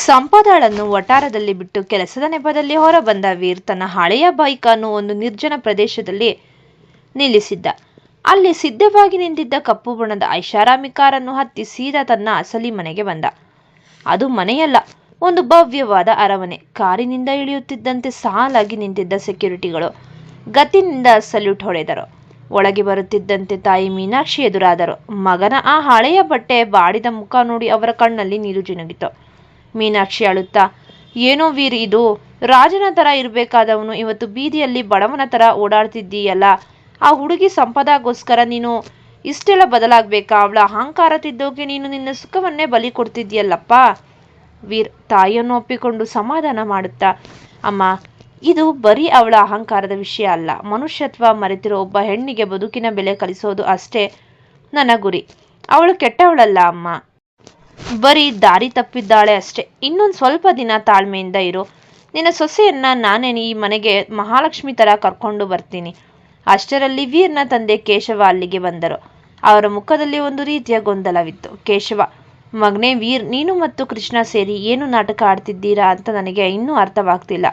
ಸಂಪದಾಳನ್ನು ವಠಾರದಲ್ಲಿ ಬಿಟ್ಟು ಕೆಲಸದ ನೆಪದಲ್ಲಿ ಹೊರಬಂದ ವೀರ್ ತನ್ನ ಹಳೆಯ ಬೈಕ್ ಅನ್ನು ಒಂದು ನಿರ್ಜನ ಪ್ರದೇಶದಲ್ಲಿ ನಿಲ್ಲಿಸಿದ್ದ. ಅಲ್ಲಿ ಸಿದ್ಧವಾಗಿ ನಿಂತಿದ್ದ ಕಪ್ಪು ಬಣ್ಣದ ಐಷಾರಾಮಿ ಕಾರನ್ನು ಹತ್ತಿ ಸೀದಾ ತನ್ನ ಅಸಲಿ ಮನೆಗೆ ಬಂದ. ಅದು ಮನೆಯಲ್ಲ, ಒಂದು ಭವ್ಯವಾದ ಅರಮನೆ. ಕಾರಿನಿಂದ ಇಳಿಯುತ್ತಿದ್ದಂತೆ ಸಾಲಾಗಿ ನಿಂತಿದ್ದ ಸೆಕ್ಯೂರಿಟಿಗಳು ಗತ್ತಿನಿಂದ ಸಲ್ಯೂಟ್ ಹೊಡೆದರು. ಒಳಗೆ ಬರುತ್ತಿದ್ದಂತೆ ತಾಯಿ ಮೀನಾಕ್ಷಿ ಎದುರಾದರು. ಮಗನ ಆ ಹಳೆಯ ಬಟ್ಟೆ ಬಾಡಿದ ಮುಖ ನೋಡಿ ಅವರ ಕಣ್ಣಲ್ಲಿ ನೀರು ಜಿನುಗಿತು. ಮೀನಾಕ್ಷಿ ಅಳುತ್ತಾ, ಏನೋ ವೀರ್, ಇದು ರಾಜನ ತರ ಇರಬೇಕಾದವನು ಇವತ್ತು ಬೀದಿಯಲ್ಲಿ ಬಡವನ ತರ ಓಡಾಡ್ತಿದ್ದೀಯಲ್ಲ. ಆ ಹುಡುಗಿ ಸಂಪದಾಗೋಸ್ಕರ ನೀನು ಇಷ್ಟೆಲ್ಲ ಬದಲಾಗ್ಬೇಕಾ? ಅವಳ ಅಹಂಕಾರ ತಿದ್ದೋಕೆ ನೀನು ನಿನ್ನ ಸುಖವನ್ನೇ ಬಲಿ ಕೊಡ್ತಿದ್ದೀಯಲ್ಲಪ್ಪ. ವೀರ್ ತಾಯಿಯನ್ನು ಒಪ್ಪಿಕೊಂಡು ಸಮಾಧಾನ ಮಾಡುತ್ತಾ, ಅಮ್ಮ, ಇದು ಬರೀ ಅವಳ ಅಹಂಕಾರದ ವಿಷಯ ಅಲ್ಲ. ಮನುಷ್ಯತ್ವ ಮರೆತಿರೋ ಒಬ್ಬ ಹೆಣ್ಣಿಗೆ ಬದುಕಿನ ಬೆಲೆ ಕಲಿಸೋದು ಅಷ್ಟೇ ನನ್ನ ಗುರಿ. ಅವಳು ಕೆಟ್ಟವಳಲ್ಲ ಅಮ್ಮ, ಬರೀ ದಾರಿ ತಪ್ಪಿದ್ದಾಳೆ ಅಷ್ಟೆ. ಇನ್ನೊಂದು ಸ್ವಲ್ಪ ದಿನ ತಾಳ್ಮೆಯಿಂದ ಇರು. ನಿನ್ನ ಸೊಸೆಯನ್ನ ನಾನೇ ಈ ಮನೆಗೆ ಮಹಾಲಕ್ಷ್ಮಿ ತರ ಕರ್ಕೊಂಡು ಬರ್ತೀನಿ. ಅಷ್ಟರಲ್ಲಿ ವೀರ್ನ ತಂದೆ ಕೇಶವ ಅಲ್ಲಿಗೆ ಬಂದರು. ಅವರ ಮುಖದಲ್ಲಿ ಒಂದು ರೀತಿಯ ಗೊಂದಲವಿತ್ತು. ಕೇಶವ, ಮಗನೇ ವೀರ್, ನೀನು ಮತ್ತು ಕೃಷ್ಣ ಸೇರಿ ಏನು ನಾಟಕ ಆಡ್ತಿದ್ದೀರಾ ಅಂತ ನನಗೆ ಇನ್ನೂ ಅರ್ಥವಾಗ್ತಿಲ್ಲ.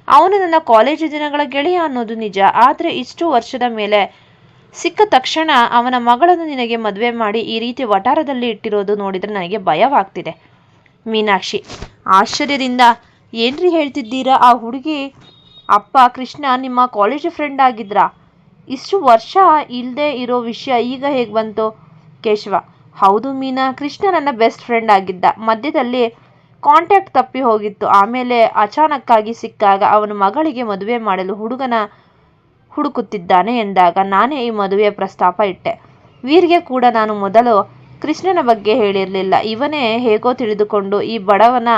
ಅವನು ನನ್ನ ಕಾಲೇಜು ದಿನಗಳ ಗೆಳೆಯ ಅನ್ನೋದು ನಿಜ, ಆದರೆ ಇಷ್ಟು ವರ್ಷದ ಮೇಲೆ ಸಿಕ್ಕ ತಕ್ಷಣ ಅವನ ಮಗಳನ್ನು ನಿನಗೆ ಮದುವೆ ಮಾಡಿ ಈ ರೀತಿ ವಠಾರದಲ್ಲಿ ಇಟ್ಟಿರೋದು ನೋಡಿದರೆ ನನಗೆ ಭಯವಾಗ್ತಿದೆ. ಮೀನಾಕ್ಷಿ ಆಶ್ಚರ್ಯದಿಂದ, ಏನ್ರಿ ಹೇಳ್ತಿದ್ದೀರಾ? ಆ ಹುಡುಗಿ ಅಪ್ಪ ಕೃಷ್ಣ ನಿಮ್ಮ ಕಾಲೇಜು ಫ್ರೆಂಡ್ ಆಗಿದ್ರಾ? ಇಷ್ಟು ವರ್ಷ ಇಲ್ಲದೆ ಇರೋ ವಿಷಯ ಈಗ ಹೇಗೆ ಬಂತು? ಕೇಶವ, ಹೌದು ಮೀನಾ, ಕೃಷ್ಣ ನನ್ನ ಬೆಸ್ಟ್ ಫ್ರೆಂಡ್ ಆಗಿದ್ದ. ಮಧ್ಯದಲ್ಲಿ ಕಾಂಟ್ಯಾಕ್ಟ್ ತಪ್ಪಿ ಹೋಗಿತ್ತು. ಆಮೇಲೆ ಅಚಾನಕ್ಕಾಗಿ ಸಿಕ್ಕಾಗ ಅವನ ಮಗಳಿಗೆ ಮದುವೆ ಮಾಡಲು ಹುಡುಗನ ಹುಡುಕುತ್ತಿದ್ದಾನೆ ಎಂದಾಗ ನಾನೇ ಈ ಮದುವೆಯ ಪ್ರಸ್ತಾಪ ಇಟ್ಟೆ. ವೀರ್ಗೆ ಕೂಡ ನಾನು ಮೊದಲು ಕೃಷ್ಣನ ಬಗ್ಗೆ ಹೇಳಿರಲಿಲ್ಲ. ಇವನೇ ಹೇಗೋ ತಿಳಿದುಕೊಂಡು ಈ ಬಡವನ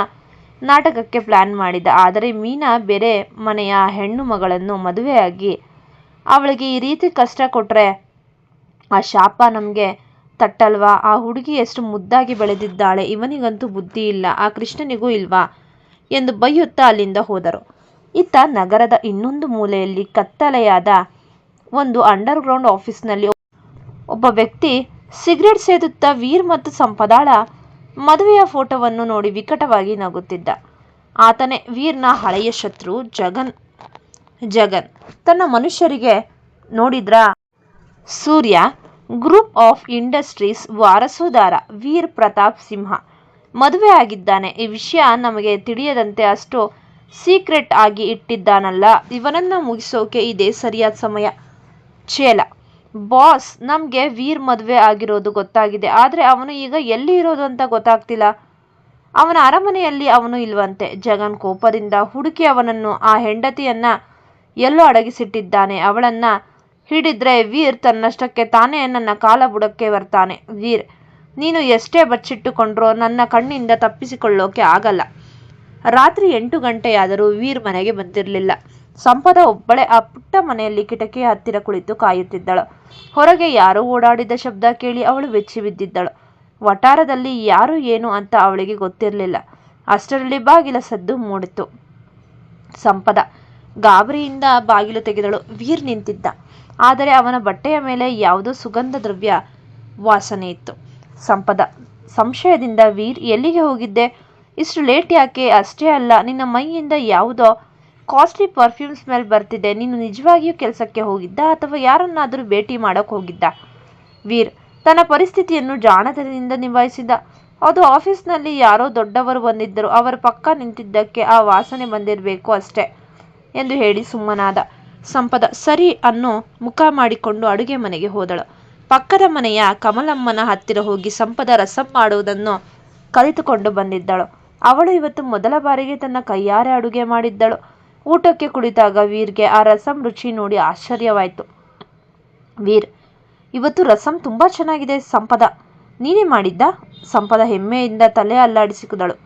ನಾಟಕಕ್ಕೆ ಪ್ಲಾನ್ ಮಾಡಿದ. ಆದರೆ ಮೀನಾ ಬೇರೆ ಮನೆಯ ಹೆಣ್ಣು ಮಗಳನ್ನು ಮದುವೆಯಾಗಿ ಅವಳಿಗೆ ಈ ರೀತಿ ಕಷ್ಟ ಕೊಟ್ಟರೆ ಆ ಶಾಪ ನಮಗೆ ತಟ್ಟಲ್ವಾ? ಆ ಹುಡುಗಿ ಎಷ್ಟು ಮುದ್ದಾಗಿ ಬೆಳೆದಿದ್ದಾಳೆ, ಇವನಿಗಂತೂ ಬುದ್ಧಿ ಇಲ್ಲ, ಆ ಕೃಷ್ಣನಿಗೂ ಇಲ್ವಾ ಎಂದು ಬೈಯುತ್ತಾ ಅಲ್ಲಿಂದ ಹೋದರು. ಇತ್ತ ನಗರದ ಇನ್ನೊಂದು ಮೂಲೆಯಲ್ಲಿ ಕತ್ತಲೆಯಾದ ಒಂದು ಅಂಡರ್ಗ್ರೌಂಡ್ ಆಫೀಸ್ನಲ್ಲಿ ಒಬ್ಬ ವ್ಯಕ್ತಿ ಸಿಗರೇಟ್ ಸೇದುತ್ತಾ ವೀರ್ ಮತ್ತು ಸಂಪದಾಳ ಮದುವೆಯ ಫೋಟೋವನ್ನು ನೋಡಿ ವಿಕಟವಾಗಿ ನಗುತ್ತಿದ್ದ. ಆತನೇ ವೀರ್ನ ಹಳೆಯ ಶತ್ರು ಜಗನ್. ತನ್ನ ಮನುಷ್ಯರಿಗೆ ನೋಡಿದ್ರ ಸೂರ್ಯ ಗ್ರೂಪ್ ಆಫ್ ಇಂಡಸ್ಟ್ರೀಸ್ ವಾರಸುದಾರ ವೀರ್ ಪ್ರತಾಪ್ ಸಿಂಹ ಮದುವೆ ಆಗಿದ್ದಾನೆ. ಈ ವಿಷಯ ನಮಗೆ ತಿಳಿಯದಂತೆ ಅಷ್ಟು ಸೀಕ್ರೆಟ್ ಆಗಿ ಇಟ್ಟಿದ್ದಾನಲ್ಲ, ಇವನನ್ನ ಮುಗಿಸೋಕೆ ಇದೇ ಸರಿಯಾದ ಸಮಯ. ಚೇಲ ಬಾಸ್, ನಮ್ಗೆ ವೀರ್ ಮದುವೆ ಆಗಿರೋದು ಗೊತ್ತಾಗಿದೆ, ಆದ್ರೆ ಅವನು ಈಗ ಎಲ್ಲಿ ಇರೋದು ಅಂತ ಗೊತ್ತಾಗ್ತಿಲ್ಲ. ಅವನ ಅರಮನೆಯಲ್ಲಿ ಅವನು ಇಲ್ವಂತೆ. ಜಗನ್ ಕೋಪದಿಂದ ಹುಡುಕಿ ಅವನನ್ನು, ಆ ಹೆಂಡತಿಯನ್ನ ಎಲ್ಲೋ ಅಡಗಿಸಿಟ್ಟಿದ್ದಾನೆ. ಅವಳನ್ನ ಹಿಡಿದ್ರೆ ವೀರ್ ತನ್ನಷ್ಟಕ್ಕೆ ತಾನೇ ನನ್ನ ಕಾಲ ಬುಡಕ್ಕೆ ಬರ್ತಾನೆ. ವೀರ್, ನೀನು ಎಷ್ಟೇ ಬಚ್ಚಿಟ್ಟುಕೊಂಡ್ರೂ ನನ್ನ ಕಣ್ಣಿಂದ ತಪ್ಪಿಸಿಕೊಳ್ಳೋಕೆ ಆಗಲ್ಲ. ರಾತ್ರಿ 8 ಗಂಟೆಯಾದರೂ ವೀರ್ ಮನೆಗೆ ಬಂದಿರಲಿಲ್ಲ. ಸಂಪದ ಒಬ್ಬಳೇ ಆ ಪುಟ್ಟ ಮನೆಯಲ್ಲಿ ಕಿಟಕಿಯ ಹತ್ತಿರ ಕುಳಿತು ಕಾಯುತ್ತಿದ್ದಳು. ಹೊರಗೆ ಯಾರೋ ಓಡಾಡಿದ ಶಬ್ದ ಕೇಳಿ ಅವಳು ಬೆಚ್ಚಿ ಬಿದ್ದಿದ್ದಳು. ವಠಾರದಲ್ಲಿ ಯಾರು ಏನು ಅಂತ ಅವಳಿಗೆ ಗೊತ್ತಿರಲಿಲ್ಲ. ಅಷ್ಟರಲ್ಲಿ ಬಾಗಿಲ ಸದ್ದು ಮೂಡಿತು. ಸಂಪದ ಗಾಬರಿಯಿಂದ ಬಾಗಿಲು ತೆಗೆದಳು. ವೀರ್ ನಿಂತಿದ್ದ, ಆದರೆ ಅವನ ಬಟ್ಟೆಯ ಮೇಲೆ ಯಾವುದೋ ಸುಗಂಧ ದ್ರವ್ಯ ವಾಸನೆ ಇತ್ತು. ಸಂಪದ ಸಂಶಯದಿಂದ, ವೀರ್, ಎಲ್ಲಿಗೆ ಹೋಗಿದ್ದೆ? ಇಷ್ಟು ಲೇಟ್ ಯಾಕೆ? ಅಷ್ಟೇ ಅಲ್ಲ, ನಿನ್ನ ಮೈಯಿಂದ ಯಾವುದೋ ಕಾಸ್ಟ್ಲಿ ಪರ್ಫ್ಯೂಮ್ ಸ್ಮೆಲ್ ಬರ್ತಿದೆ. ನೀನು ನಿಜವಾಗಿಯೂ ಕೆಲಸಕ್ಕೆ ಹೋಗಿದ್ದ ಅಥವಾ ಯಾರನ್ನಾದರೂ ಭೇಟಿ ಮಾಡೋಕೆ ಹೋಗಿದ್ದ? ವೀರ್ ತನ್ನ ಪರಿಸ್ಥಿತಿಯನ್ನು ಜಾಣತನದಿಂದ ನಿಭಾಯಿಸಿದ. ಅದು ಆಫೀಸ್ನಲ್ಲಿ ಯಾರೋ ದೊಡ್ಡವರು ಬಂದಿದ್ದರು, ಅವರ ಪಕ್ಕ ನಿಂತಿದ್ದಕ್ಕೆ ಆ ವಾಸನೆ ಬಂದಿರಬೇಕು ಅಷ್ಟೇ ಎಂದು ಹೇಳಿ ಸುಮ್ಮನಾದ. ಸಂಪದ ಸರಿ ಅನ್ನೋ ಮುಖ ಮಾಡಿಕೊಂಡು ಅಡುಗೆ ಮನೆಗೆ ಹೋದಳು. ಪಕ್ಕದ ಮನೆಯ ಕಮಲಮ್ಮನ ಹತ್ತಿರ ಹೋಗಿ ಸಂಪದ ರಸಂ ಮಾಡುವುದನ್ನು ಕಲಿತುಕೊಂಡು ಬಂದಿದ್ದಳು. ಅವಳು ಇವತ್ತು ಮೊದಲ ಬಾರಿಗೆ ತನ್ನ ಕೈಯಾರೆ ಅಡುಗೆ ಮಾಡಿದ್ದಳು. ಊಟಕ್ಕೆ ಕುಳಿತಾಗ ವೀರ್ಗೆ ಆ ರಸಂ ರುಚಿ ನೋಡಿ ಆಶ್ಚರ್ಯವಾಯಿತು. ವೀರ್, ಇವತ್ತು ರಸಂ ತುಂಬಾ ಚೆನ್ನಾಗಿದೆ. ಸಂಪದ, ನೀನೇ ಮಾಡಿದ್ದ? ಸಂಪದ ಹೆಮ್ಮೆಯಿಂದ ತಲೆ ಅಲ್ಲಾಡಿಸಿದಳು.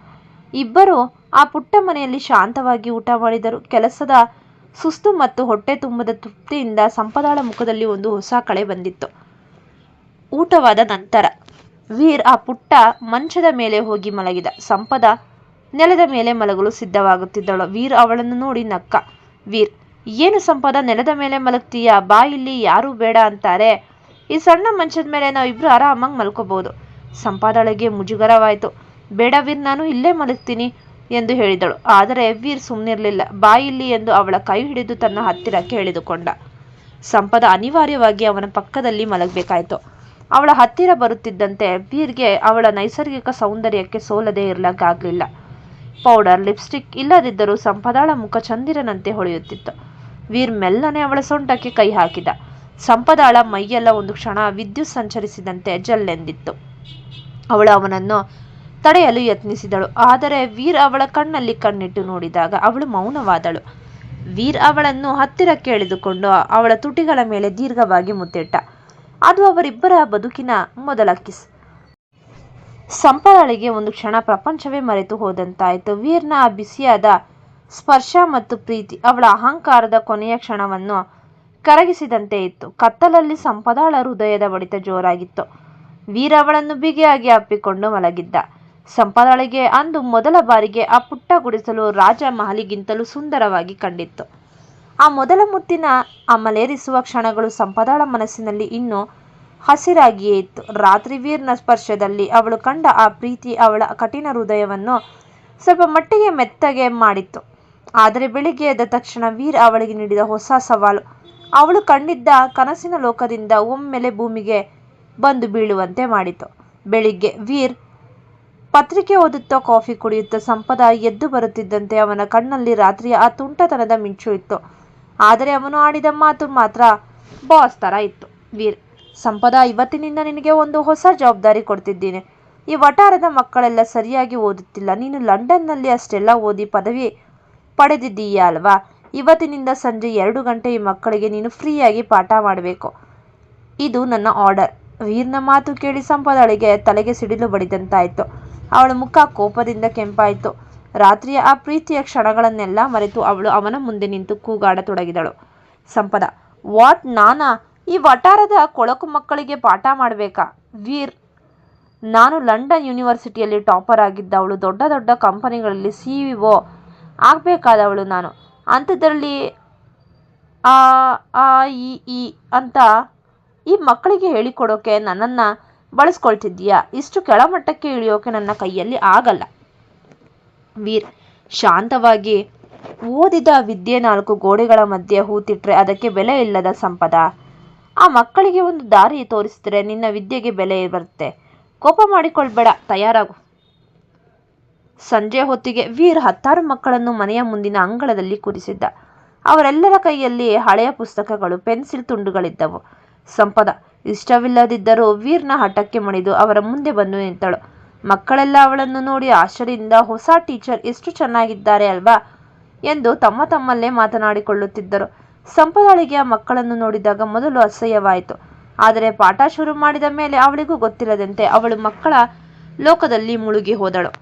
ಇಬ್ಬರು ಆ ಪುಟ್ಟ ಮನೆಯಲ್ಲಿ ಶಾಂತವಾಗಿ ಊಟ ಮಾಡಿದರು. ಕೆಲಸದ ಸುಸ್ತು ಮತ್ತು ಹೊಟ್ಟೆ ತುಂಬದ ತೃಪ್ತಿಯಿಂದ ಸಂಪದಾಳ ಮುಖದಲ್ಲಿ ಒಂದು ಹೊಸ ಕಳೆ ಬಂದಿತ್ತು. ಊಟವಾದ ನಂತರ ವೀರ್ ಆ ಪುಟ್ಟ ಮಂಚದ ಮೇಲೆ ಹೋಗಿ ಮಲಗಿದ. ಸಂಪದ ನೆಲದ ಮೇಲೆ ಮಲಗಲು ಸಿದ್ಧವಾಗುತ್ತಿದ್ದಳು. ವೀರ್ ಅವಳನ್ನು ನೋಡಿ ನಕ್ಕ. ವೀರ್, ಏನು ಸಂಪದ, ನೆಲದ ಮೇಲೆ ಮಲಗ್ತೀಯಾ? ಬಾ ಇಲ್ಲಿ, ಯಾರೂ ಬೇಡ ಅಂತಾರೆ. ಈ ಸಣ್ಣ ಮಂಚದ ಮೇಲೆ ನಾವಿಬ್ರು ಆರಾಮಾಗಿ ಮಲ್ಕೋಬಹುದು. ಸಂಪದಾಳಿಗೆ ಮುಜುಗರವಾಯಿತು. ಬೇಡ ವೀರ್, ನಾನು ಇಲ್ಲೇ ಮಲಗ್ತೀನಿ ಎಂದು ಹೇಳಿದಳು. ಆದರೆ ವೀರ್ ಸುಮ್ಮನಿರಲಿಲ್ಲ. ಬಾಯಿಲ್ಲಿ ಎಂದು ಅವಳ ಕೈ ಹಿಡಿದು ತನ್ನ ಹತ್ತಿರಕ್ಕೆ ಎಳೆದುಕೊಂಡ. ಸಂಪದ ಅನಿವಾರ್ಯವಾಗಿ ಅವನ ಪಕ್ಕದಲ್ಲಿ ಮಲಗಬೇಕಾಯಿತು. ಅವಳ ಹತ್ತಿರ ಬರುತ್ತಿದ್ದಂತೆ ವೀರ್ಗೆ ಅವಳ ನೈಸರ್ಗಿಕ ಸೌಂದರ್ಯಕ್ಕೆ ಸೋಲದೆ ಇರಲಾಗಲಿಲ್ಲ. ಪೌಡರ್, ಲಿಪ್ಸ್ಟಿಕ್ ಇಲ್ಲದಿದ್ದರೂ ಸಂಪದಾಳ ಮುಖ ಚಂದಿರನಂತೆ ಹೊಳೆಯುತ್ತಿತ್ತು. ವೀರ್ ಮೆಲ್ಲನೆ ಅವಳ ಸೊಂಟಕ್ಕೆ ಕೈ ಹಾಕಿದ. ಸಂಪದಾಳ ಮೈಯೆಲ್ಲ ಒಂದು ಕ್ಷಣ ವಿದ್ಯುತ್ ಸಂಚರಿಸಿದಂತೆ ಜಲ್ಲೆಂದಿತ್ತು. ಅವಳು ಅವನನ್ನು ತಡೆಯಲು ಯತ್ನಿಸಿದಳು. ಆದರೆ ವೀರ್ ಅವಳ ಕಣ್ಣಲ್ಲಿ ಕಣ್ಣಿಟ್ಟು ನೋಡಿದಾಗ ಅವಳು ಮೌನವಾದಳು. ವೀರ್ ಅವಳನ್ನು ಹತ್ತಿರಕ್ಕೆ ಎಳೆದುಕೊಂಡು ಅವಳ ತುಟಿಗಳ ಮೇಲೆ ದೀರ್ಘವಾಗಿ ಮುತ್ತಿಟ್ಟ. ಅದು ಅವರಿಬ್ಬರ ಬದುಕಿನ ಮೊದಲ ಕಿಸ್. ಸಂಪದಾಳಿಗೆ ಒಂದು ಕ್ಷಣ ಪ್ರಪಂಚವೇ ಮರೆತು ಹೋದಂತಾಯಿತು. ವೀರ್ನ ಆ ಬಿಸಿಯಾದ ಸ್ಪರ್ಶ ಮತ್ತು ಪ್ರೀತಿ ಅವಳ ಅಹಂಕಾರದ ಕೊನೆಯ ಕ್ಷಣವನ್ನು ಕರಗಿಸಿದಂತೆ ಇತ್ತು. ಕತ್ತಲಲ್ಲಿ ಸಂಪದಾಳ ಹೃದಯದ ಬಡಿತ ಜೋರಾಗಿತ್ತು. ವೀರ್ ಅವಳನ್ನು ಬಿಗಿಯಾಗಿ ಅಪ್ಪಿಕೊಂಡು ಮಲಗಿದ್ದ. ಸಂಪದಾಳಿಗೆ ಅಂದು ಮೊದಲ ಬಾರಿಗೆ ಆ ಪುಟ್ಟ ಗುಡಿಸಲು ರಾಜ ಮಹಲಿಗಿಂತಲೂ ಸುಂದರವಾಗಿ ಕಂಡಿತ್ತು. ಆ ಮೊದಲ ಮುತ್ತಿನ ಅಮಲೇರಿಸುವ ಕ್ಷಣಗಳು ಸಂಪದಾಳ ಮನಸ್ಸಿನಲ್ಲಿ ಇನ್ನೂ ಹಸಿರಾಗಿಯೇ ಇತ್ತು. ರಾತ್ರಿ ವೀರ್ನ ಸ್ಪರ್ಶದಲ್ಲಿ ಅವಳು ಕಂಡ ಆ ಪ್ರೀತಿ ಅವಳ ಕಠಿಣ ಹೃದಯವನ್ನು ಸ್ವಲ್ಪ ಮಟ್ಟಿಗೆ ಮೆತ್ತಗೆ ಮಾಡಿತ್ತು. ಆದರೆ ಬೆಳಿಗ್ಗೆ ಎದ್ದ ತಕ್ಷಣ ವೀರ್ ಅವಳಿಗೆ ನೀಡಿದ ಹೊಸ ಸವಾಲು ಅವಳು ಕಂಡಿದ್ದ ಕನಸಿನ ಲೋಕದಿಂದ ಒಮ್ಮೆಲೆ ಭೂಮಿಗೆ ಬಂದು ಬೀಳುವಂತೆ ಮಾಡಿತು. ಬೆಳಿಗ್ಗೆ ವೀರ್ ಪತ್ರಿಕೆ ಓದುತ್ತಾ ಕಾಫಿ ಕುಡಿಯುತ್ತಾ ಸಂಪದ ಎದ್ದು ಬರುತ್ತಿದ್ದಂತೆ ಅವನ ಕಣ್ಣಲ್ಲಿ ರಾತ್ರಿಯ ಆ ತುಂಟತನದ ಮಿಂಚು ಇತ್ತು. ಆದರೆ ಅವನು ಆಡಿದ ಮಾತು ಮಾತ್ರ ಬಾಸ್ ಥರ ಇತ್ತು. ವೀರ್, ಸಂಪದ, ಇವತ್ತಿನಿಂದ ನಿನಗೆ ಒಂದು ಹೊಸ ಜವಾಬ್ದಾರಿ ಕೊಡ್ತಿದ್ದೀನಿ. ಈ ವಠಾರದ ಮಕ್ಕಳೆಲ್ಲ ಸರಿಯಾಗಿ ಓದುತ್ತಿಲ್ಲ. ನೀನು ಲಂಡನ್ನಲ್ಲಿ ಅಷ್ಟೆಲ್ಲ ಓದಿ ಪದವಿ ಪಡೆದಿದ್ದೀಯ ಅಲ್ವಾ? ಇವತ್ತಿನಿಂದ ಸಂಜೆ 2 ಗಂಟೆ ಈ ಮಕ್ಕಳಿಗೆ ನೀನು ಫ್ರೀಯಾಗಿ ಪಾಠ ಮಾಡಬೇಕು. ಇದು ನನ್ನ ಆರ್ಡರ್. ವೀರ್ನ ಮಾತು ಕೇಳಿ ಸಂಪದಳಿಗೆ ತಲೆಗೆ ಸಿಡಿಲು ಬಡಿದಂತಾಯಿತು. ಅವಳ ಮುಖ ಕೋಪದಿಂದ ಕೆಂಪಾಯಿತು. ರಾತ್ರಿಯ ಆ ಪ್ರೀತಿಯ ಕ್ಷಣಗಳನ್ನೆಲ್ಲ ಮರೆತು ಅವಳು ಅವನ ಮುಂದೆ ನಿಂತು ಕೂಗಾಡತೊಡಗಿದಳು. ಸಂಪದ, ವಾಟ್? ನಾನಾ ಈ ವಠಾರದ ಕೊಳಕು ಮಕ್ಕಳಿಗೆ ಪಾಠ ಮಾಡಬೇಕಾ? ವೀರ್, ನಾನು ಲಂಡನ್ ಯೂನಿವರ್ಸಿಟಿಯಲ್ಲಿ ಟಾಪರ್ ಆಗಿದ್ದವಳು. ದೊಡ್ಡ ದೊಡ್ಡ ಕಂಪನಿಗಳಲ್ಲಿ CEO ಆಗಬೇಕಾದವಳು ನಾನು. ಅಂಥದ್ರಲ್ಲಿ ಈ ಅಂತ ಈ ಮಕ್ಕಳಿಗೆ ಹೇಳಿಕೊಡೋಕೆ ನನ್ನನ್ನು ಬಳಸ್ಕೊಳ್ತಿದ್ದೀಯಾ? ಇಷ್ಟು ಕೆಳಮಟ್ಟಕ್ಕೆ ಇಳಿಯೋಕೆ ನನ್ನ ಕೈಯಲ್ಲಿ ಆಗಲ್ಲ. ವೀರ್ ಶಾಂತವಾಗಿ, ಓದಿದ ವಿದ್ಯೆ 4 ಗೋಡೆಗಳ ಮಧ್ಯೆ ಹೂತಿಟ್ರೆ ಅದಕ್ಕೆ ಬೆಲೆ ಇಲ್ಲದ ಸಂಪದ. ಆ ಮಕ್ಕಳಿಗೆ ಒಂದು ದಾರಿ ತೋರಿಸಿದ್ರೆ ನಿನ್ನ ವಿದ್ಯೆಗೆ ಬೆಲೆ ಬರುತ್ತೆ. ಕೋಪ ಮಾಡಿಕೊಳ್ಬೇಡ, ತಯಾರಾಗು. ಸಂಜೆ ಹೊತ್ತಿಗೆ ವೀರ್ 10 ಮಕ್ಕಳನ್ನು ಮನೆಯ ಮುಂದಿನ ಅಂಗಳದಲ್ಲಿ ಕೂರಿಸಿದ್ದ. ಅವರೆಲ್ಲರ ಕೈಯಲ್ಲಿ ಹಳೆಯ ಪುಸ್ತಕಗಳು, ಪೆನ್ಸಿಲ್ ತುಂಡುಗಳಿದ್ದವು. ಸಂಪದ ಇಷ್ಟವಿಲ್ಲದಿದ್ದರೂ ವೀರ್ನ ಹಠಕ್ಕೆ ಮಣಿದು ಅವರ ಮುಂದೆ ಬಂದು ನಿಂತಳು. ಮಕ್ಕಳೆಲ್ಲ ಅವಳನ್ನು ನೋಡಿ ಆಶ್ಚರ್ಯದಿಂದ, ಹೊಸ ಟೀಚರ್ ಎಷ್ಟು ಚೆನ್ನಾಗಿದ್ದಾರೆ ಅಲ್ವಾ ಎಂದು ತಮ್ಮಲ್ಲೇ ಮಾತನಾಡಿಕೊಳ್ಳುತ್ತಿದ್ದರು. ಸಂಪದಾಳಿಗೆ ಆ ಮಕ್ಕಳನ್ನು ನೋಡಿದಾಗ ಮೊದಲು ಅಸಹ್ಯವಾಯಿತು. ಆದರೆ ಪಾಠ ಶುರು ಮಾಡಿದ ಮೇಲೆ ಅವಳಿಗೂ ಗೊತ್ತಿಲ್ಲದಂತೆ ಅವಳು ಮಕ್ಕಳ ಲೋಕದಲ್ಲಿ ಮುಳುಗಿ ಹೋದಳು.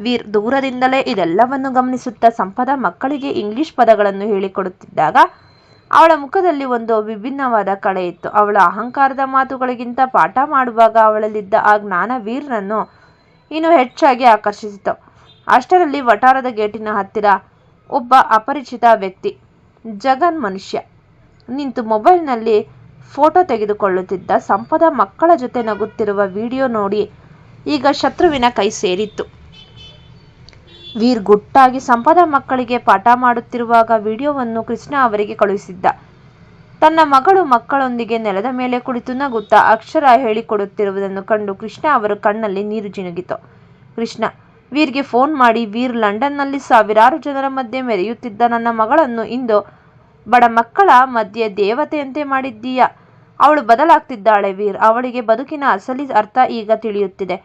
ವೀರ್ ದೂರದಿಂದಲೇ ಇದೆಲ್ಲವನ್ನು ಗಮನಿಸುತ್ತಾ ಸಂಪದ ಮಕ್ಕಳಿಗೆ ಇಂಗ್ಲಿಷ್ ಪದಗಳನ್ನು ಹೇಳಿಕೊಡುತ್ತಿದ್ದಾಗ ಅವಳ ಮುಖದಲ್ಲಿ ಒಂದು ವಿಭಿನ್ನವಾದ ಕಳೆ ಇತ್ತು. ಅವಳ ಅಹಂಕಾರದ ಮಾತುಗಳಿಗಿಂತ ಪಾಠ ಮಾಡುವಾಗ ಅವಳಲ್ಲಿದ್ದ ಆ ಜ್ಞಾನ ವೀರ್ನನ್ನು ಇನ್ನೂ ಹೆಚ್ಚಾಗಿ ಆಕರ್ಷಿಸಿತು. ಅಷ್ಟರಲ್ಲಿ ವಠಾರದ ಗೇಟಿನ ಹತ್ತಿರ ಒಬ್ಬ ಅಪರಿಚಿತ ವ್ಯಕ್ತಿ, ಜಗನ್ ಮನುಷ್ಯ, ನಿಂತು ಮೊಬೈಲ್ನಲ್ಲಿ ಫೋಟೋ ತೆಗೆದುಕೊಳ್ಳುತ್ತಿದ್ದ. ಸಂಪದ ಮಕ್ಕಳ ಜೊತೆ ನಗುತ್ತಿರುವ ವಿಡಿಯೋ ನೋಡಿ ಈಗ ಶತ್ರುವಿನ ಕೈ ಸೇರಿತ್ತು. ವೀರ್ ಗುಟ್ಟಾಗಿ ಸಂಪದ ಮಕ್ಕಳಿಗೆ ಪಾಠ ಮಾಡುತ್ತಿರುವಾಗ ವಿಡಿಯೋವನ್ನು ಕೃಷ್ಣ ಅವರಿಗೆ ಕಳುಹಿಸಿದ್ದ. ತನ್ನ ಮಕ್ಕಳೊಂದಿಗೆ ನೆಲದ ಮೇಲೆ ಕುಳಿತು ನಗುತ್ತಾ ಅಕ್ಷರ ಹೇಳಿಕೊಡುತ್ತಿರುವುದನ್ನು ಕಂಡು ಕೃಷ್ಣ ಅವರ ಕಣ್ಣಲ್ಲಿ ನೀರು ಜಿನುಗಿತು. ಕೃಷ್ಣ ವೀರ್ಗೆ ಫೋನ್ ಮಾಡಿ, ವೀರ್, ಲಂಡನ್ನಲ್ಲಿ ಸಾವಿರಾರು ಜನರ ಮಧ್ಯೆ ಮೆರೆಯುತ್ತಿದ್ದ ನನ್ನ ಮಗಳನ್ನು ಇಂದು ಬಡ ಮಕ್ಕಳ ಮಧ್ಯೆ ದೇವತೆಯಂತೆ ಮಾಡಿದ್ದೀಯ. ಅವಳು ಬದಲಾಗ್ತಿದ್ದಾಳೆ ವೀರ್. ಅವಳಿಗೆ ಬದುಕಿನ ಅಸಲಿ ಅರ್ಥ ಈಗ ತಿಳಿಯುತ್ತಿದೆ.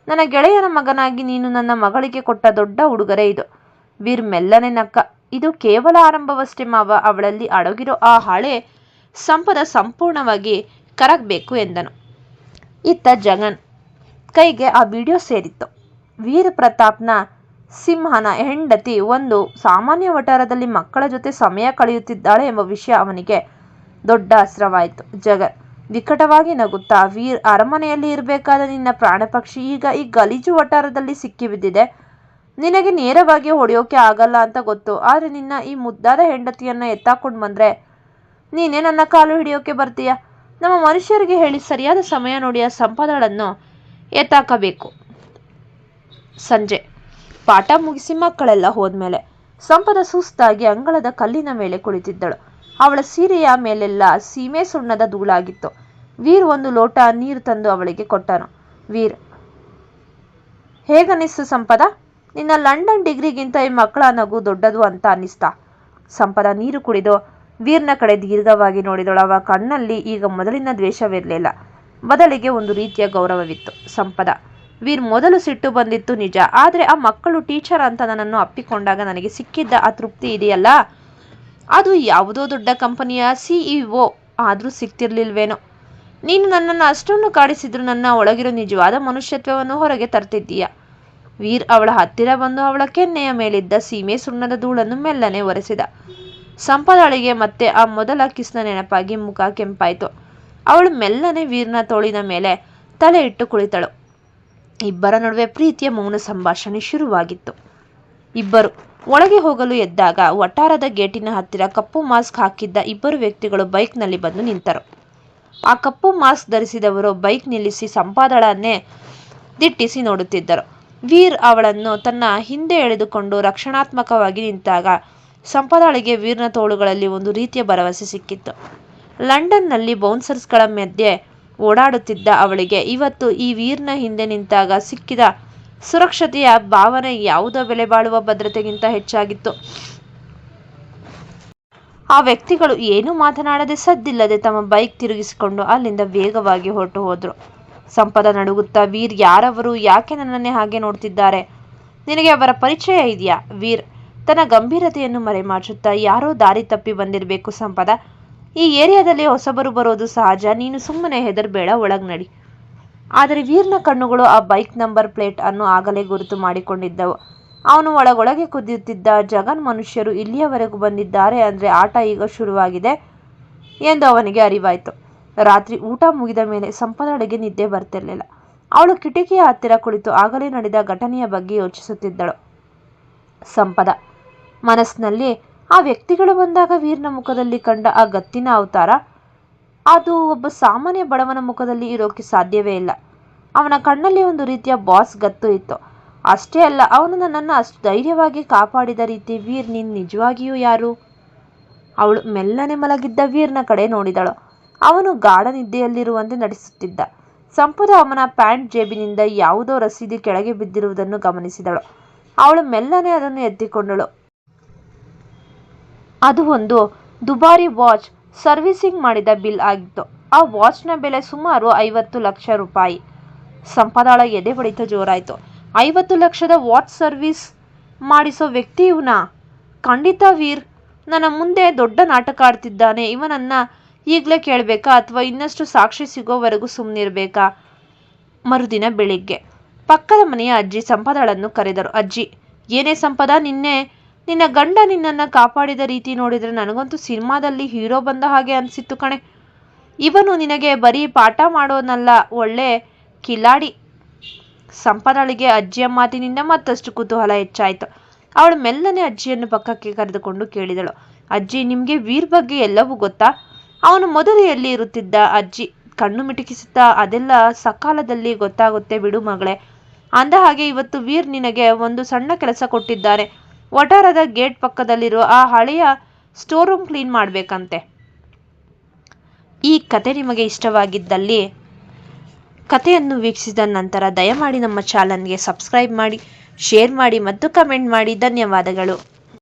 ನನ್ನ ಗೆಳೆಯನ ಮಗನಾಗಿ ನೀನು ನನ್ನ ಮಗಳಿಗೆ ಕೊಟ್ಟ ದೊಡ್ಡ ಉಡುಗೊರೆ ಇದು. ವೀರ್ ಮೆಲ್ಲನೆ ನಕ್ಕ. ಇದು ಕೇವಲ ಆರಂಭವಷ್ಟೇ ಮಾವ. ಅವಳಲ್ಲಿ ಅಡಗಿರೋ ಆ ಹಳೆ ಸಂಪದ ಸಂಪೂರ್ಣವಾಗಿ ಕರಗಬೇಕು ಎಂದನು. ಇತ್ತ ಜಗನ್ ಕೈಗೆ ಆ ವಿಡಿಯೋ ಸೇರಿತ್ತು. ವೀರ್ ಪ್ರತಾಪ್ನ ಸಿಂಹನ ಹೆಂಡತಿ ಒಂದು ಸಾಮಾನ್ಯ ವಠಾರದಲ್ಲಿ ಮಕ್ಕಳ ಜೊತೆ ಸಮಯ ಕಳೆಯುತ್ತಿದ್ದಾಳೆ ಎಂಬ ವಿಷಯ ಅವನಿಗೆ ದೊಡ್ಡ ಅಸ್ತ್ರವಾಯಿತು. ಜಗನ್ ವಿಕಟವಾಗಿ ನಗುತ್ತಾ, ವೀರ್, ಅರಮನೆಯಲ್ಲಿ ಇರಬೇಕಾದ ನಿನ್ನ ಪ್ರಾಣಪಕ್ಷಿ ಈಗ ಈ ಗಲೀಜು ವಠಾರದಲ್ಲಿ ಸಿಕ್ಕಿಬಿದ್ದಿದೆ. ನಿನಗೆ ನೇರವಾಗಿ ಹೊಡೆಯೋಕೆ ಆಗಲ್ಲ ಅಂತ ಗೊತ್ತು. ಆದರೆ ನಿನ್ನ ಈ ಮುದ್ದಾದ ಹೆಂಡತಿಯನ್ನು ಎತ್ತಾಕೊಂಡು ಬಂದರೆ ನೀನೇ ನನ್ನ ಕಾಲು ಹಿಡಿಯೋಕೆ ಬರ್ತೀಯ. ನಮ್ಮ ಮನುಷ್ಯರಿಗೆ ಹೇಳಿ ಸರಿಯಾದ ಸಮಯ ನೋಡಿ ಆ ಸಂಪದಳನ್ನು ಎತ್ತಾಕಬೇಕು. ಸಂಜೆ ಪಾಠ ಮುಗಿಸಿ ಮಕ್ಕಳೆಲ್ಲ ಹೋದ್ಮೇಲೆ ಸಂಪದ ಸುಸ್ತಾಗಿ ಅಂಗಳದ ಕಲ್ಲಿನ ಮೇಲೆ ಕುಳಿತಿದ್ದಳು. ಅವಳ ಸೀರೆಯ ಮೇಲೆಲ್ಲ ಸೀಮೆ ಸುಣ್ಣದ ಧೂಳಾಗಿತ್ತು. ವೀರ್ ಒಂದು ಲೋಟ ನೀರು ತಂದು ಅವಳಿಗೆ ಕೊಟ್ಟನು. ವೀರ್, ಹೇಗನ್ನಿಸ್ತು ಸಂಪದ? ನಿನ್ನ ಲಂಡನ್ ಡಿಗ್ರಿಗಿಂತ ಈ ಮಕ್ಕಳ ನಗು ದೊಡ್ಡದು ಅಂತ ಅನ್ನಿಸ್ತಾ? ಸಂಪದ ನೀರು ಕುಡಿದು ವೀರ್ನ ಕಡೆ ದೀರ್ಘವಾಗಿ ನೋಡಿದಳು. ಅವಳ ಕಣ್ಣಲ್ಲಿ ಈಗ ಮೊದಲಿನ ದ್ವೇಷವಿರಲಿಲ್ಲ, ಬದಲಿಗೆ ಒಂದು ರೀತಿಯ ಗೌರವವಿತ್ತು. ಸಂಪದ, ವೀರ್, ಮೊದಲು ಸಿಟ್ಟು ಬಂದಿತ್ತು ನಿಜ, ಆದರೆ ಆ ಮಕ್ಕಳು ಟೀಚರ್ ಅಂತ ನನ್ನನ್ನು ಅಪ್ಪಿಕೊಂಡಾಗ ನನಗೆ ಸಿಕ್ಕಿದ್ದ ಆ ತೃಪ್ತಿ ಇದೆಯಲ್ಲ, ಅದು ಯಾವುದೋ ದೊಡ್ಡ ಕಂಪನಿಯ CEO ಆದರೂ ಸಿಕ್ತಿರ್ಲಿಲ್ವೇನೋ. ನೀನು ನನ್ನನ್ನು ಅಷ್ಟೊಂದು ಕಾಡಿಸಿದ್ರು ನನ್ನ ಒಳಗಿರೋ ನಿಜವಾದ ಮನುಷ್ಯತ್ವವನ್ನು ಹೊರಗೆ ತರ್ತಿದ್ದೀಯ. ವೀರ್ ಅವಳ ಹತ್ತಿರ ಬಂದು ಅವಳ ಕೆನ್ನೆಯ ಮೇಲಿದ್ದ ಸೀಮೆ ಸುಣ್ಣದ ಧೂಳನ್ನು ಮೆಲ್ಲನೆ ಒರೆಸಿದ. ಸಂಪದಳಿಗೆ ಮತ್ತೆ ಆ ಮೊದಲ ಕಿಸ್ನ ನೆನಪಾಗಿ ಮುಖ ಕೆಂಪಾಯಿತು. ಅವಳು ಮೆಲ್ಲನೆ ವೀರ್ನ ತೋಳಿನ ಮೇಲೆ ತಲೆ ಇಟ್ಟು ಕುಳಿತಳು. ಇಬ್ಬರ ನಡುವೆ ಪ್ರೀತಿಯ ಮೌನ ಸಂಭಾಷಣೆ ಶುರುವಾಗಿತ್ತು. ಇಬ್ಬರು ಒಳಗೆ ಹೋಗಲು ಎದ್ದಾಗ ವಠಾರದ ಗೇಟಿನ ಹತ್ತಿರ ಕಪ್ಪು ಮಾಸ್ಕ್ ಹಾಕಿದ್ದ ಇಬ್ಬರು ವ್ಯಕ್ತಿಗಳು ಬೈಕ್ನಲ್ಲಿ ಬಂದು ನಿಂತರು. ಆ ಕಪ್ಪು ಮಾಸ್ಕ್ ಧರಿಸಿದವರು ಬೈಕ್ ನಿಲ್ಲಿಸಿ ಸಂಪಾದಳನ್ನೇ ದಿಟ್ಟಿಸಿ ನೋಡುತ್ತಿದ್ದರು. ವೀರ್ ಅವಳನ್ನು ತನ್ನ ಹಿಂದೆ ಎಳೆದುಕೊಂಡು ರಕ್ಷಣಾತ್ಮಕವಾಗಿ ನಿಂತಾಗ ಸಂಪದಳಿಗೆ ವೀರ್ನ ತೋಳುಗಳಲ್ಲಿ ಒಂದು ರೀತಿಯ ಭರವಸೆ ಸಿಕ್ಕಿತ್ತು. ಲಂಡನ್ನಲ್ಲಿ ಬೌನ್ಸರ್ಸ್ಗಳ ಮಧ್ಯೆ ಓಡಾಡುತ್ತಿದ್ದ ಅವಳಿಗೆ ಇವತ್ತು ಈ ವೀರ್ನ ಹಿಂದೆ ನಿಂತಾಗ ಸಿಕ್ಕಿದ ಸುರಕ್ಷತೆಯ ಭಾವನೆ ಯಾವುದೋ ಬೆಲೆ ಬಾಳುವ ಭದ್ರತೆಗಿಂತ ಹೆಚ್ಚಾಗಿತ್ತು. ಆ ವ್ಯಕ್ತಿಗಳು ಏನೂ ಮಾತನಾಡದೆ ಸದ್ದಿಲ್ಲದೆ ತಮ್ಮ ಬೈಕ್ ತಿರುಗಿಸಿಕೊಂಡು ಅಲ್ಲಿಂದ ವೇಗವಾಗಿ ಹೊರಟು ಹೋದ್ರು. ಸಂಪದ ನಡುಗುತ್ತಾ, ವೀರ್, ಯಾರವರು? ಯಾಕೆ ನನ್ನನ್ನೇ ಹಾಗೆ ನೋಡ್ತಿದ್ದಾರೆ? ನಿನಗೆ ಅವರ ಪರಿಚಯ ಇದೆಯಾ? ವೀರ್ ತನ್ನ ಗಂಭೀರತೆಯನ್ನು ಮರೆಮಾಚುತ್ತಾ, ಯಾರೋ ದಾರಿ ತಪ್ಪಿ ಬಂದಿರಬೇಕು ಸಂಪದ. ಈ ಏರಿಯಾದಲ್ಲಿ ಹೊಸಬರು ಬರೋದು ಸಹಜ, ನೀನು ಸುಮ್ಮನೆ ಹೆದರ್ಬೇಡ, ಒಳಗ್ ನಡಿ. ಆದರೆ ವೀರ್ನ ಕಣ್ಣುಗಳು ಆ ಬೈಕ್ ನಂಬರ್ ಪ್ಲೇಟ್ ಅನ್ನು ಆಗಲೇ ಗುರುತು ಮಾಡಿಕೊಂಡಿದ್ದವು. ಅವನು ಒಳಗೊಳಗೆ ಕುದಿಯುತ್ತಿದ್ದ. ಜಗನ್ ಮನುಷ್ಯರು ಇಲ್ಲಿಯವರೆಗೂ ಬಂದಿದ್ದಾರೆ ಅಂದ್ರೆ ಆಟ ಈಗ ಶುರುವಾಗಿದೆ ಎಂದು ಅವನಿಗೆ ಅರಿವಾಯಿತು. ರಾತ್ರಿ ಊಟ ಮುಗಿದ ಮೇಲೆ ಸಂಪದಳಿಗೆ ನಿದ್ದೆ ಬರ್ತಿರ್ಲಿಲ್ಲ. ಅವಳು ಕಿಟಕಿಯ ಹತ್ತಿರ ಕುಳಿತು ಆಗಲೇ ನಡೆದ ಘಟನೆಯ ಬಗ್ಗೆ ಯೋಚಿಸುತ್ತಿದ್ದಳು. ಸಂಪದ ಮನಸ್ಸಿನಲ್ಲಿ ಆ ವ್ಯಕ್ತಿಗಳು ಬಂದಾಗ ವೀರ್ನ ಮುಖದಲ್ಲಿ ಕಂಡ ಆ ಗತ್ತಿನ ಅವತಾರ, ಅದು ಒಬ್ಬ ಸಾಮಾನ್ಯ ಬಡವನ ಮುಖದಲ್ಲಿ ಇರೋಕೆ ಸಾಧ್ಯವೇ ಇಲ್ಲ. ಅವನ ಕಣ್ಣಲ್ಲಿ ಒಂದು ರೀತಿಯ ಬಾಸ್ ಗತ್ತು ಇತ್ತು. ಅಷ್ಟೇ ಅಲ್ಲ, ಅವನು ನನ್ನನ್ನು ಅಷ್ಟು ಧೈರ್ಯವಾಗಿ ಕಾಪಾಡಿದ ರೀತಿ. ವೀರ್, ನೀನು ನಿಜವಾಗಿಯೂ ಯಾರು? ಅವಳು ಮೆಲ್ಲನೆ ಮಲಗಿದ್ದ ವೀರ್ನ ಕಡೆ ನೋಡಿದಳು. ಅವನು ಗಾಢ ನಿದ್ದೆಯಲ್ಲಿರುವಂತೆ ನಟಿಸುತ್ತಿದ್ದ. ಸಂಪದ ಅವನ ಪ್ಯಾಂಟ್ ಜೇಬಿನಿಂದ ಯಾವುದೋ ರಸೀದಿ ಕೆಳಗೆ ಬಿದ್ದಿರುವುದನ್ನು ಗಮನಿಸಿದಳು. ಅವಳು ಮೆಲ್ಲನೆ ಅದನ್ನು ಎತ್ತಿಕೊಂಡಳು. ಅದು ಒಂದು ದುಬಾರಿ ವಾಚ್, ಸರ್ವಿಸಿಂಗ್ ಮಾಡಿದ ಬಿಲ್ ಆಗಿತ್ತು. ಆ ವಾಚ್ನ ಬೆಲೆ ಸುಮಾರು 50 ಲಕ್ಷ ರೂಪಾಯಿ. ಸಂಪದಳ ಎದೆ ಬಡಿತ ಜೋರಾಯಿತು. 50 ಲಕ್ಷದ ವಾಚ್ ಸರ್ವಿಸ್ ಮಾಡಿಸೋ ವ್ಯಕ್ತಿ ಇವನಾ? ಖಂಡಿತ ವೀರ್ ನನ್ನ ಮುಂದೆ ದೊಡ್ಡ ನಾಟಕ ಆಡ್ತಿದ್ದಾನೆ. ಇವನನ್ನ ಈಗಲೇ ಕೇಳಬೇಕಾ ಅಥವಾ ಇನ್ನಷ್ಟು ಸಾಕ್ಷಿ ಸಿಗೋವರೆಗೂ ಸುಮ್ಮನಿರ್ಬೇಕಾ? ಮರುದಿನ ಬೆಳಿಗ್ಗೆ ಪಕ್ಕದ ಮನೆಯ ಅಜ್ಜಿ ಸಂಪದಳನ್ನು ಕರೆದರು. ಅಜ್ಜಿ, ಏನೇ ಸಂಪದ, ನಿನ್ನ ಗಂಡ ನಿನ್ನನ್ನು ಕಾಪಾಡಿದ ರೀತಿ ನೋಡಿದರೆ ನನಗಂತೂ ಸಿನಿಮಾದಲ್ಲಿ ಹೀರೋ ಬಂದ ಹಾಗೆ ಅನಿಸಿತ್ತು ಕಣೆ. ಇವನು ನಿನಗೆ ಬರೀ ಪಾಠ ಮಾಡೋನಲ್ಲ, ಒಳ್ಳೆ ಕಿಲಾಡಿ. ಸಂಪದಳಿಗೆ ಅಜ್ಜಿಯ ಮಾತಿನಿಂದ ಮತ್ತಷ್ಟು ಕುತೂಹಲ ಹೆಚ್ಚಾಯಿತು. ಅವಳು ಮೆಲ್ಲನೆ ಅಜ್ಜಿಯನ್ನು ಪಕ್ಕಕ್ಕೆ ಕರೆದುಕೊಂಡು ಕೇಳಿದಳು, ಅಜ್ಜಿ, ನಿಮಗೆ ವೀರ್ ಬಗ್ಗೆ ಎಲ್ಲವೂ ಗೊತ್ತಾ? ಅವನು ಮೊದಲು ಎಲ್ಲಿ ಇರುತ್ತಿದ್ದ? ಅಜ್ಜಿ ಕಣ್ಣು ಮಿಟುಕಿಸುತ್ತಾ, ಅದೆಲ್ಲ ಸಕಾಲದಲ್ಲಿ ಗೊತ್ತಾಗುತ್ತೆ ಬಿಡು ಮಗಳೇ. ಅಂದ ಹಾಗೆ ಇವತ್ತು ವೀರ್ ನಿನಗೆ ಒಂದು ಸಣ್ಣ ಕೆಲಸ ಕೊಟ್ಟಿದ್ದಾನೆ. ವಠಾರದ ಗೇಟ್ ಪಕ್ಕದಲ್ಲಿರೋ ಆ ಹಳೆಯ ಸ್ಟೋರ್ ರೂಮ್ ಕ್ಲೀನ್ ಮಾಡಬೇಕಂತೆ. ಈ ಕತೆ ನಿಮಗೆ ಇಷ್ಟವಾಗಿದ್ದಲ್ಲಿ ಕಥೆಯನ್ನು ವೀಕ್ಷಿಸಿದ ನಂತರ ದಯಮಾಡಿ ನಮ್ಮ ಚಾನಲ್ಗೆ ಸಬ್ಸ್ಕ್ರೈಬ್ ಮಾಡಿ, ಶೇರ್ ಮಾಡಿ ಮತ್ತು ಕಮೆಂಟ್ ಮಾಡಿ. ಧನ್ಯವಾದಗಳು.